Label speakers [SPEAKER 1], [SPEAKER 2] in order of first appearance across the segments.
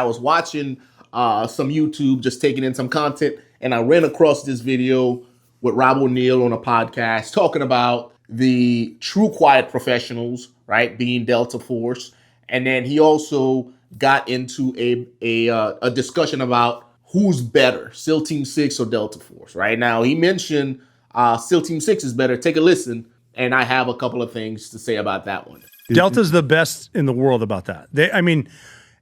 [SPEAKER 1] I was watching some YouTube, just taking in some content, and I ran across this video with Rob O'Neill on a podcast talking about the true quiet professionals, right, being Delta Force. And then he also got into a discussion about who's better, SEAL Team 6 or Delta Force, right? Now, he mentioned SEAL Team 6 is better. Take a listen, and I have a couple of things to say about that one.
[SPEAKER 2] Delta's the best in the world about that.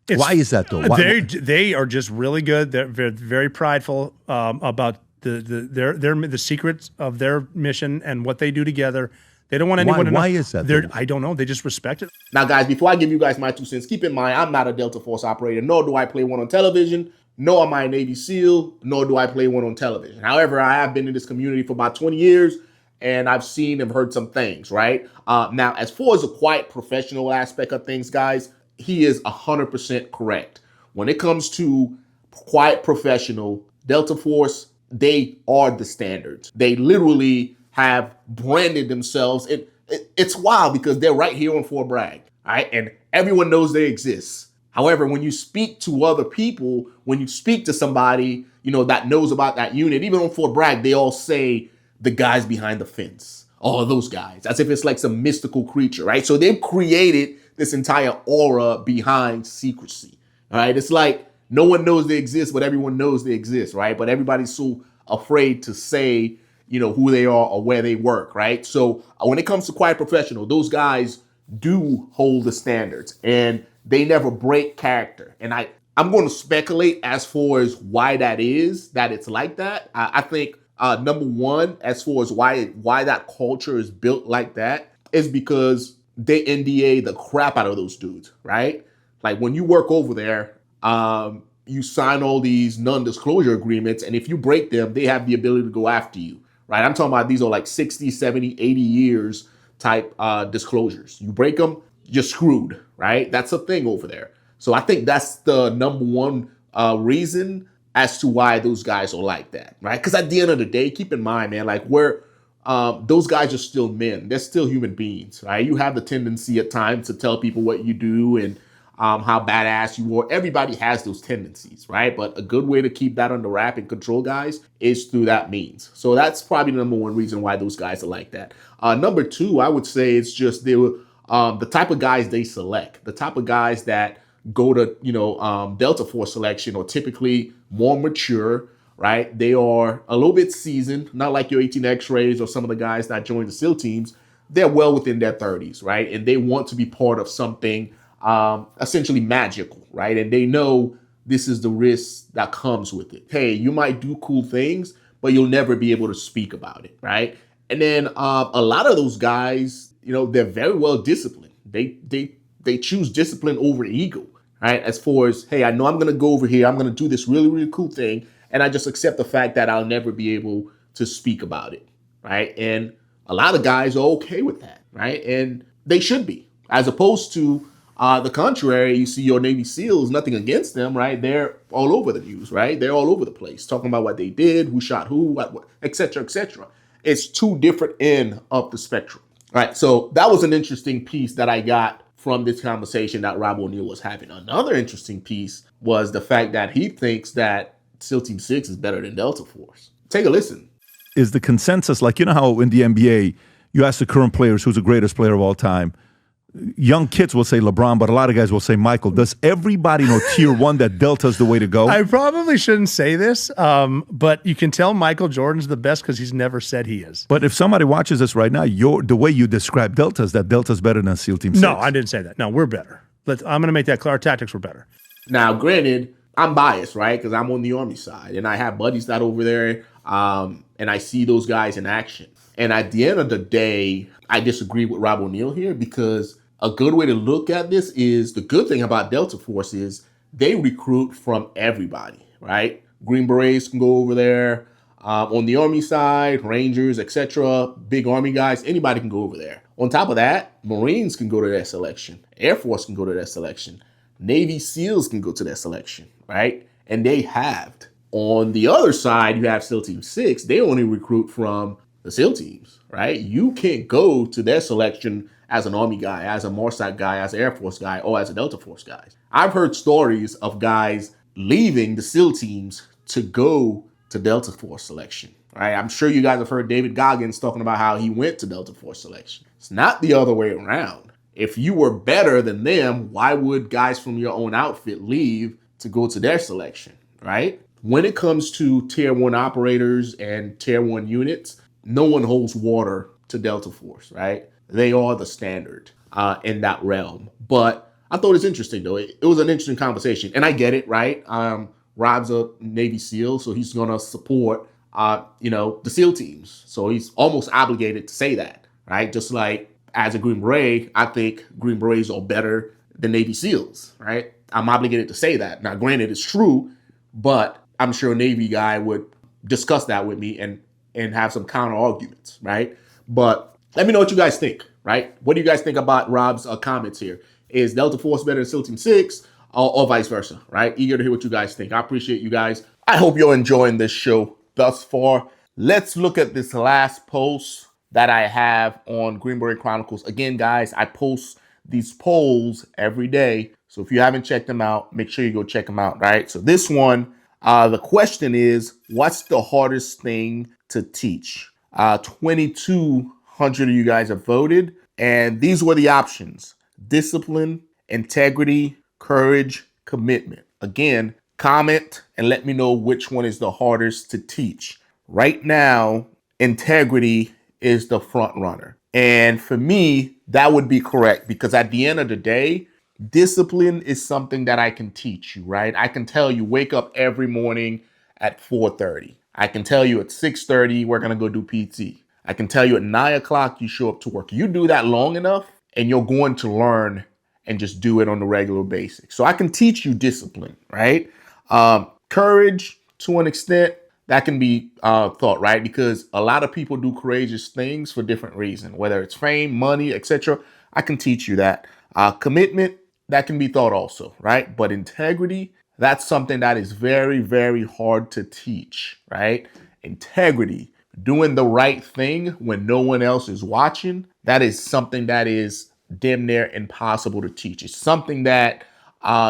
[SPEAKER 3] Why is that though?
[SPEAKER 2] They are just really good. They're very prideful about the secrets of their mission and what they do together. They don't want anyone to know.
[SPEAKER 3] Why is that?
[SPEAKER 2] I don't know. They just respect it.
[SPEAKER 1] Now, guys, before I give you guys my 2 cents, keep in mind, I'm not a Delta Force operator, nor do I play one on television, nor am I a Navy SEAL, nor do I play one on television. However, I have been in this community for about 20 years, and I've seen and heard some things, right? Now, as far as the quiet professional aspect of things, guys, he is 100% correct. When it comes to quiet professional, Delta Force, they are the standards. They literally have branded themselves. It's wild because they're right here on Fort Bragg, all right? And everyone knows they exist. However, when you speak to other people, when you speak to somebody, that knows about that unit, even on Fort Bragg, they all say the guys behind the fence, all those guys, as if it's like some mystical creature, right? So they've created this entire aura behind secrecy, all right? It's like no one knows they exist, but everyone knows they exist, right? But everybody's so afraid to say, who they are or where they work, right? So when it comes to quiet professional, those guys do hold the standards and they never break character. And I'm going to speculate as far as why that is, that it's like that. I think number one, as far as why that culture is built like that, is because they NDA the crap out of those dudes, right? Like when you work over there, you sign all these non-disclosure agreements, and if you break them, they have the ability to go after you, right? I'm talking about these are like 60, 70, 80 years type disclosures. You break them, you're screwed, right? That's a thing over there. So I think that's the number one reason as to why those guys are like that, right? Because at the end of the day, keep in mind, man, like those guys are still men. They're still human beings, right? You have the tendency at times to tell people what you do and how badass you are. Everybody has those tendencies, right? But a good way to keep that under wrap and control, guys, is through that means. So that's probably the number one reason why those guys are like that. Number two, I would say it's just the type of guys they select. The type of guys that go to, Delta Force selection are typically more mature, right? They are a little bit seasoned, not like your 18 X-rays or some of the guys that join the SEAL teams. They're well within their 30s, right? And they want to be part of something essentially magical, right? And they know this is the risk that comes with it. Hey, you might do cool things, but you'll never be able to speak about it, right? And then a lot of those guys, they're very well disciplined. They choose discipline over ego, right? As far as, hey, I know I'm going to go over here, I'm going to do this really, really cool thing, and I just accept the fact that I'll never be able to speak about it, right? And a lot of guys are okay with that, right? And they should be, as opposed to the contrary. You see your Navy SEALs, nothing against them, right? They're all over the news, right? They're all over the place, talking about what they did, who shot who, what, et cetera, et cetera. It's two different ends of the spectrum, right? So that was an interesting piece that I got from this conversation that Rob O'Neill was having. Another interesting piece was the fact that he thinks that SEAL Team 6 is better than Delta Force. Take a listen.
[SPEAKER 3] Is the consensus, like, how in the NBA, you ask the current players who's the greatest player of all time, young kids will say LeBron, but a lot of guys will say Michael. Does everybody know tier one that Delta's the way to go?
[SPEAKER 2] I probably shouldn't say this, but you can tell Michael Jordan's the best because he's never said he is.
[SPEAKER 3] But if somebody watches this right now, the way you describe Delta's, that Delta's better than SEAL Team 6.
[SPEAKER 2] No, I didn't say that. No, we're better. I'm going to make that clear. Our tactics were better.
[SPEAKER 1] Now, granted, I'm biased, right? Because I'm on the Army side, and I have buddies that over there, and I see those guys in action. And at the end of the day, I disagree with Rob O'Neill here, because a good way to look at this is, the good thing about Delta Force is they recruit from everybody, right? Green Berets can go over there. On the Army side, Rangers, etc., big Army guys, anybody can go over there. On top of that, Marines can go to their selection. Air Force can go to their selection. Navy SEALs can go to their selection, right? And they have. On the other side, you have SEAL Team 6. They only recruit from the SEAL teams, right? You can't go to their selection as an Army guy, as a Mossad guy, as an Air Force guy, or as a Delta Force guy. I've heard stories of guys leaving the SEAL teams to go to Delta Force selection. Right? I'm sure you guys have heard David Goggins talking about how he went to Delta Force selection. It's not the other way around. If you were better than them, why would guys from your own outfit leave to go to their selection, right? When it comes to Tier 1 operators and Tier 1 units, no one holds water to Delta Force, right? They are the standard in that realm. But I thought it's interesting, though. It was an interesting conversation. And I get it, right? Rob's a Navy SEAL, so he's going to support, the SEAL teams. So he's almost obligated to say that, right? Just like as a Green Beret, I think Green Berets are better than Navy SEALs, right? I'm obligated to say that. Now, granted, it's true, but I'm sure a Navy guy would discuss that with me and have some counter arguments, right? But let me know what you guys think, right? What do you guys think about Rob's comments here? Is Delta Force better than SEAL Team 6 or vice versa, right? Eager to hear what you guys think. I appreciate you guys. I hope you're enjoying this show thus far. Let's look at this last post that I have on Beret Chronicles. Again, guys, I post these polls every day. So if you haven't checked them out, make sure you go check them out, right? So this one, the question is, what's the hardest thing to teach? 2,200 of you guys have voted, and these were the options: discipline, integrity, courage, commitment. Again, comment and let me know which one is the hardest to teach. Right now, integrity is the front runner. And for me, that would be correct, because at the end of the day, discipline is something that I can teach you, right? I can tell you, wake up every morning at 4:30. I can tell you at 6:30, we're going to go do PT. I can tell you at 9 o'clock, you show up to work. You do that long enough and you're going to learn and just do it on a regular basis. So I can teach you discipline, right? Courage, to an extent, that can be thought, right? Because a lot of people do courageous things for different reasons, whether it's fame, money, etc. I can teach you that. Commitment, that can be thought also, right? But integrity, that's something that is very, very hard to teach, right? Integrity, doing the right thing when no one else is watching, that is something that is damn near impossible to teach. It's something that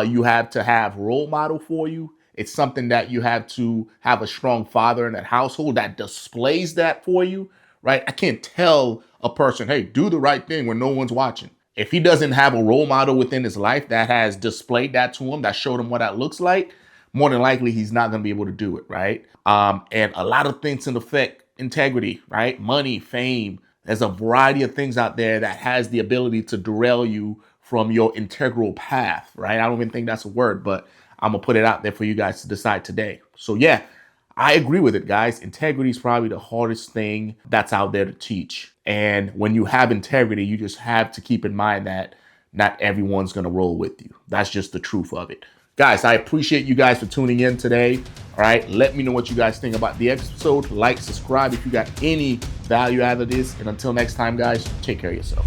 [SPEAKER 1] you have to have role model for you. It's something that you have to have a strong father in that household that displays that for you, right? I can't tell a person, hey, do the right thing when no one's watching. If he doesn't have a role model within his life that has displayed that to him, that showed him what that looks like, more than likely he's not going to be able to do it, right? And a lot of things can affect integrity, right? Money, fame. There's a variety of things out there that has the ability to derail you from your integral path, right? I don't even think that's a word, but I'm going to put it out there for you guys to decide today. So yeah, I agree with it, guys. Integrity is probably the hardest thing that's out there to teach. And when you have integrity, you just have to keep in mind that not everyone's going to roll with you. That's just the truth of it. Guys, I appreciate you guys for tuning in today. All right, let me know what you guys think about the episode. Like, subscribe if you got any value out of this. And until next time, guys, take care of yourself.